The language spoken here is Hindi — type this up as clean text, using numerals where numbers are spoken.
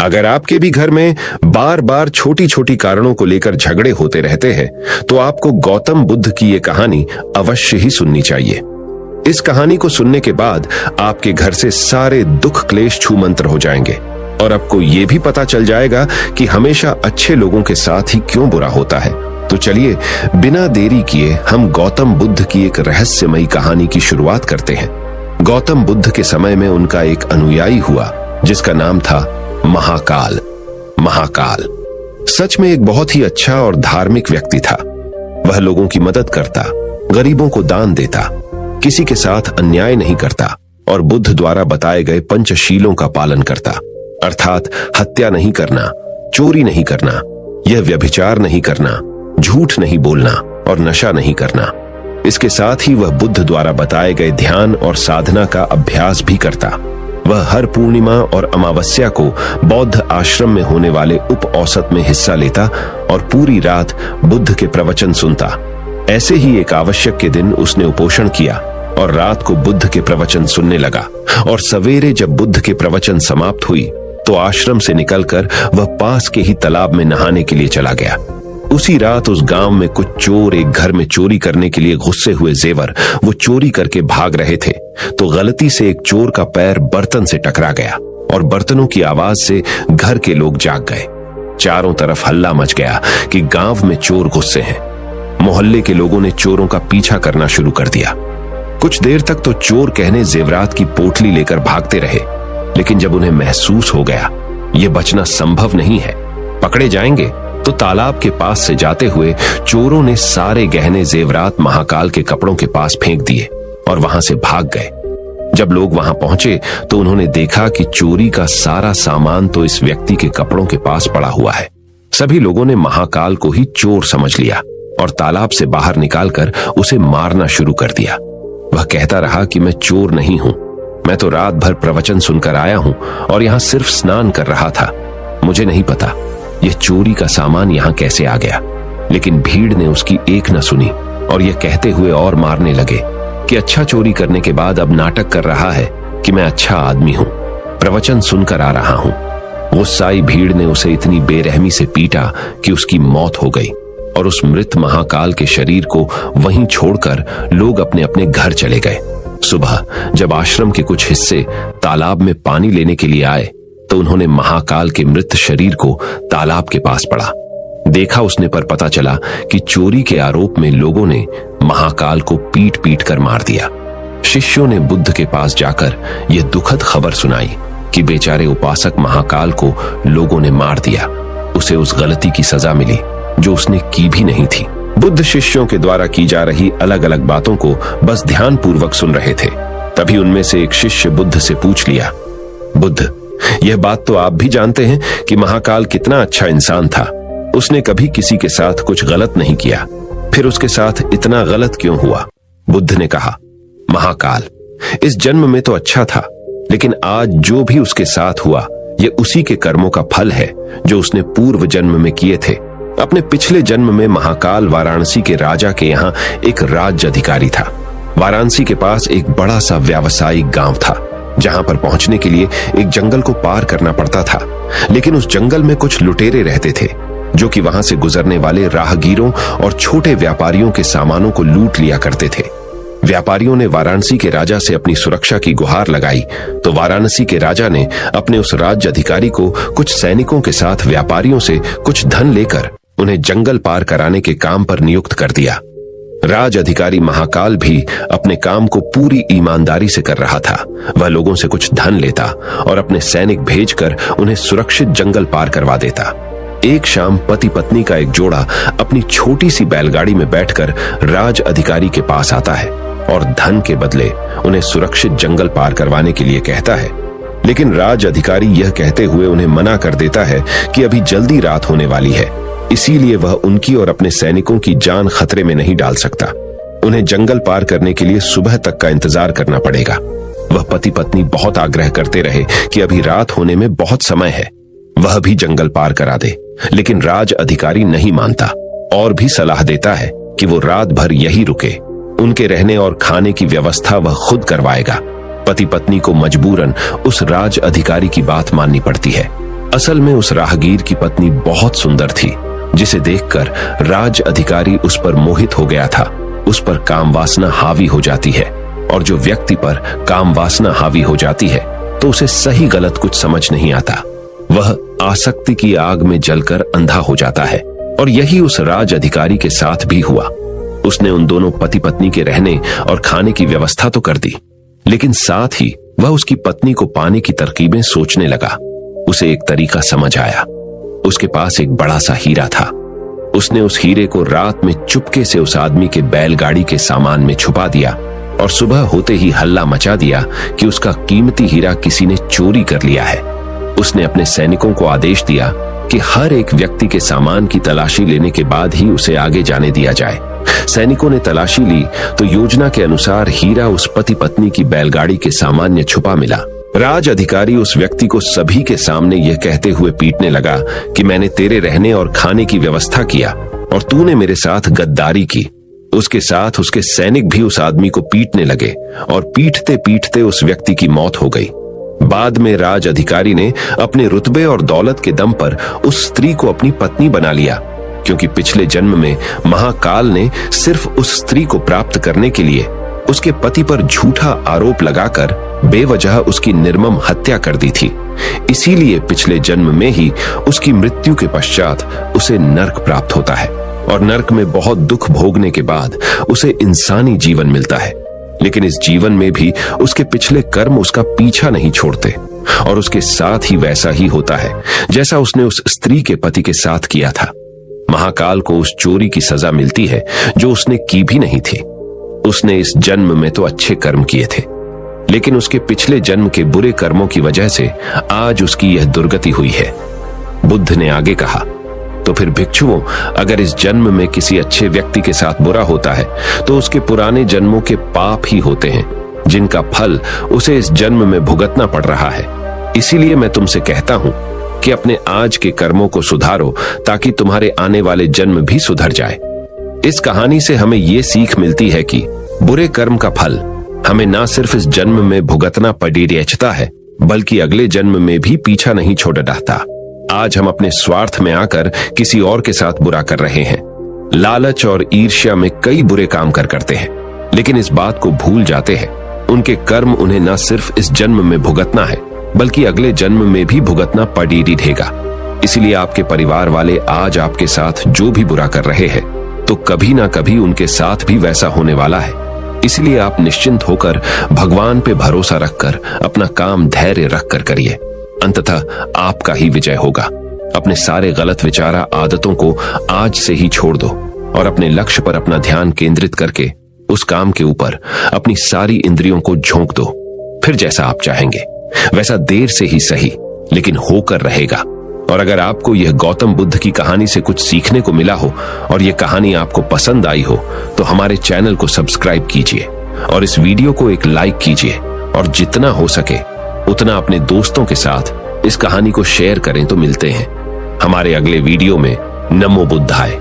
अगर आपके भी घर में बार बार छोटी छोटी कारणों को लेकर झगड़े होते रहते हैं तो आपको गौतम बुद्ध की ये कहानी अवश्य ही सुननी चाहिए। इस कहानी को सुनने के बाद आपके घर से सारे दुख क्लेश छूमंतर हो जाएंगे और आपको ये भी पता चल जाएगा कि हमेशा अच्छे लोगों के साथ ही क्यों बुरा होता है। तो चलिए बिना देरी किए हम गौतम बुद्ध की एक रहस्यमयी कहानी की शुरुआत करते हैं। गौतम बुद्ध के समय में उनका एक अनुयायी हुआ जिसका नाम था महाकाल। महाकाल सच में एक बहुत ही अच्छा और धार्मिक व्यक्ति था। वह लोगों की मदद करता, गरीबों को दान देता, किसी के साथ अन्याय नहीं करता और बुद्ध द्वारा बताए गए पंचशीलों का पालन करता, अर्थात हत्या नहीं करना, चोरी नहीं करना, यह व्यभिचार नहीं करना, झूठ नहीं बोलना और नशा नहीं करना। इसके साथ ही वह बुद्ध द्वारा बताए गए ध्यान और साधना का अभ्यास भी करता। वह हर पूर्णिमा और अमावस्या को बौद्ध आश्रम में होने वाले उप औसत में हिस्सा लेता और पूरी रात बुद्ध के प्रवचन सुनता। ऐसे ही एक आवश्यक के दिन उसने उपोषण किया और रात को बुद्ध के प्रवचन सुनने लगा और सवेरे जब बुद्ध के प्रवचन समाप्त हुई तो आश्रम से निकलकर वह पास के ही तालाब में नहाने के लिए चला गया। उसी रात उस गांव में कुछ चोर एक घर में चोरी करने के लिए गुस्से हुए जेवर वो चोरी करके भाग रहे थे तो गलती से एक चोर का पैर बर्तन से टकरा गया और बर्तनों की आवाज से घर के लोग जाग गए। चारों तरफ हल्ला मच गया कि गांव में चोर गुस्से हैं। मोहल्ले के लोगों ने चोरों का पीछा करना शुरू कर दिया। कुछ देर तक तो चोर कहने जेवरात की पोटली लेकर भागते रहे, लेकिन जब उन्हें महसूस हो गया ये बचना संभव नहीं है, पकड़े जाएंगे, तो तालाब के पास से जाते हुए चोरों ने सारे गहने जेवरात महाकाल के कपड़ों के पास फेंक दिए और वहां से भाग गए। जब लोग वहां पहुंचे तो उन्होंने देखा कि चोरी का सारा सामान तो इस व्यक्ति के कपड़ों के पास पड़ा हुआ है। सभी लोगों ने महाकाल को ही चोर समझ लिया और तालाब से बाहर निकालकर उसे मारना शुरू कर दिया। वह कहता रहा कि मैं चोर नहीं हूं, मैं तो रात भर प्रवचन सुनकर आया हूं और यहां सिर्फ स्नान कर रहा था। मुझे नहीं पता यह चोरी का सामान यहां कैसे आ गया। लेकिन भीड़ ने उसकी एक न सुनी और यह कहते हुए और मारने लगे कि अच्छा चोरी करने के बाद अब नाटक कर रहा है कि मैं अच्छा आदमी हूं, प्रवचन सुनकर आ रहा हूं। गुस्साई भीड़ ने उसे इतनी बेरहमी से पीटा कि उसकी मौत हो गई और उस मृत महाकाल के शरीर को वहीं छोड़कर लोग अपने अपने घर चले गए। सुबह जब आश्रम के कुछ हिस्से तालाब में पानी लेने के लिए आए तो उन्होंने महाकाल के मृत शरीर को तालाब के पास पड़ा। देखा उसने पर पता चला कि चोरी के आरोप में लोगों ने महाकाल को पीट पीट कर मार दिया। शिष्यों ने बुद्ध के पास जाकर यह दुखद खबर सुनाई कि बेचारे उपासक महाकाल को लोगों ने मार दिया। उसे उस गलती की सजा मिली जो उसने की भी नहीं थी। बुद्ध शिष्यों के द्वारा की जा रही अलग अलग बातों को बस ध्यान पूर्वक सुन रहे थे। तभी उनमें से एक शिष्य बुद्ध से पूछ लिया, बुद्ध, यह बात तो आप भी जानते हैं कि महाकाल कितना अच्छा इंसान था। उसने कभी किसी के साथ कुछ गलत नहीं किया, फिर उसके साथ इतना गलत क्यों हुआ? बुद्ध ने कहा, महाकाल इस जन्म में तो अच्छा था, लेकिन आज जो भी उसके साथ हुआ यह उसी के कर्मों का फल है जो उसने पूर्व जन्म में किए थे। अपने पिछले जन्म में महाकाल वाराणसी के राजा के यहाँ एक राज्य अधिकारी था। वाराणसी के पास एक बड़ा सा व्यावसायिक गांव था जहां पर पहुंचने के लिए एक जंगल को पार करना पड़ता था। लेकिन उस जंगल में कुछ लुटेरे रहते थे जो कि वहां से गुजरने वाले राहगीरों और छोटे व्यापारियों के सामानों को लूट लिया करते थे। व्यापारियों ने वाराणसी के राजा से अपनी सुरक्षा की गुहार लगाई तो वाराणसी के राजा ने अपने उस राज्य अधिकारी को कुछ सैनिकों के साथ व्यापारियों से कुछ धन लेकर उन्हें जंगल पार कराने के काम पर नियुक्त कर दिया। राज अधिकारी महाकाल भी अपने काम को पूरी ईमानदारी से कर रहा था। वह लोगों से कुछ धन लेता और अपने सैनिक भेजकर उन्हें सुरक्षित जंगल पार करवा देता। एक शाम पति पत्नी का एक जोड़ा अपनी छोटी सी बैलगाड़ी में बैठकर राज अधिकारी के पास आता है और धन के बदले उन्हें सुरक्षित जंगल पार करवाने के लिए कहता है। लेकिन राज अधिकारी यह कहते हुए उन्हें मना कर देता है कि अभी जल्दी रात होने वाली है, इसीलिए वह उनकी और अपने सैनिकों की जान खतरे में नहीं डाल सकता। उन्हें जंगल पार करने के लिए सुबह तक का इंतजार करना पड़ेगा। वह पति पत्नी बहुत आग्रह करते रहे कि अभी रात होने में बहुत समय है, वह भी जंगल पार करा दे, लेकिन राज अधिकारी नहीं मानता और भी सलाह देता है कि वो रात भर यही रुके। उनके रहने और खाने की व्यवस्था वह खुद करवाएगा। पति पत्नी को मजबूरन उस राज अधिकारी की बात माननी पड़ती है। असल में उस राहगीर की पत्नी बहुत सुंदर थी, जिसे देखकर राज अधिकारी उस पर मोहित हो गया था। उस पर काम वासना हावी हो जाती है, और जो व्यक्ति पर काम वासना हावी हो जाती है तो उसे सही गलत कुछ समझ नहीं आता। वह आसक्ति की आग में जलकर अंधा हो जाता है, और यही उस राज अधिकारी के साथ भी हुआ। उसने उन दोनों पति पत्नी के रहने और खाने की व्यवस्था तो कर दी, लेकिन साथ ही वह उसकी पत्नी को पाने की तरकीबें सोचने लगा। उसे एक तरीका समझ आया। उसके पास एक बड़ा सा हीरा था। उसने उस हीरे को रात में चुपके से उस आदमी के बैलगाड़ी के सामान में छुपा दिया, और सुबह होते ही हल्ला मचा दिया कि उसका कीमती हीरा किसी ने चोरी कर लिया है। उसने अपने सैनिकों को आदेश दिया कि हर एक व्यक्ति के सामान की तलाशी लेने के बाद ही उसे आगे जाने दिया जाए। सैनिकों ने तलाशी ली तो योजना के अनुसार हीरा उस पति पत्नी की बैलगाड़ी के सामान में छुपा मिला। राज अधिकारी उस व्यक्ति को सभी के सामने यह कहते हुए पीटने लगा कि मैंने तेरे रहने और खाने की व्यवस्था किया और तूने मेरे साथ गद्दारी की। उसके साथ उसके सैनिक भी उस आदमी को पीटने लगे, और पीटते पीटते उस व्यक्ति की मौत हो गई। बाद में राज अधिकारी ने अपने रुतबे और दौलत के दम पर उस स्त्री को अपनी पत्नी बना लिया, क्योंकि पिछले जन्म में महाकाल ने सिर्फ उस स्त्री को प्राप्त करने के लिए उसके पति पर झूठा आरोप लगाकर बेवजह उसकी निर्मम हत्या कर दी थी। इसीलिए पिछले जन्म में ही उसकी मृत्यु के पश्चात उसे नर्क प्राप्त होता है, और नर्क में बहुत दुख भोगने के बाद उसे इंसानी जीवन मिलता है। लेकिन इस जीवन में भी उसके पिछले कर्म उसका पीछा नहीं छोड़ते, और उसके साथ ही वैसा ही होता है जैसा उसने उस स्त्री के पति के साथ किया था। महाकाल को उस चोरी की सजा मिलती है जो उसने की भी नहीं थी। उसने इस जन्म में तो अच्छे कर्म किए थे, लेकिन उसके पिछले जन्म के बुरे कर्मों की वजह से आज उसकी यह दुर्गति हुई है। बुद्ध ने आगे कहा, तो फिर भिक्षुओं, अगर इस जन्म में किसी अच्छे व्यक्ति के साथ बुरा होता है तो उसके पुराने जन्मों के पाप ही होते हैं, जिनका फल उसे इस जन्म में भुगतना पड़ रहा है। इसीलिए मैं तुमसे कहता हूं कि अपने आज के कर्मों को सुधारो, ताकि तुम्हारे आने वाले जन्म भी सुधर जाए। इस कहानी से हमें यह सीख मिलती है कि बुरे कर्म का फल हमें ना सिर्फ इस जन्म में भुगतना पड़ी रहता है, बल्कि अगले जन्म में भी पीछा नहीं छोड़ डालता। आज हम अपने स्वार्थ में आकर किसी और के साथ बुरा कर रहे हैं। लालच और ईर्ष्या में कई बुरे काम करते हैं, लेकिन इस बात को भूल जाते हैं उनके कर्म उन्हें न सिर्फ इस जन्म में भुगतना है, बल्कि अगले जन्म में भी भुगतना पड़ी रहेगा। इसलिए आपके परिवार वाले आज आपके साथ जो भी बुरा कर रहे हैं, तो कभी ना कभी उनके साथ भी वैसा होने वाला है। इसलिए आप निश्चिंत होकर भगवान पे भरोसा रखकर अपना काम धैर्य रखकर करिए। अंततः आपका ही विजय होगा। अपने सारे गलत विचारा आदतों को आज से ही छोड़ दो, और अपने लक्ष्य पर अपना ध्यान केंद्रित करके उस काम के ऊपर अपनी सारी इंद्रियों को झोंक दो। फिर जैसा आप चाहेंगे वैसा देर से ही सही, लेकिन होकर रहेगा। और अगर आपको यह गौतम बुद्ध की कहानी से कुछ सीखने को मिला हो और यह कहानी आपको पसंद आई हो, तो हमारे चैनल को सब्सक्राइब कीजिए और इस वीडियो को एक लाइक कीजिए, और जितना हो सके उतना अपने दोस्तों के साथ इस कहानी को शेयर करें। तो मिलते हैं हमारे अगले वीडियो में। नमो बुद्धाय।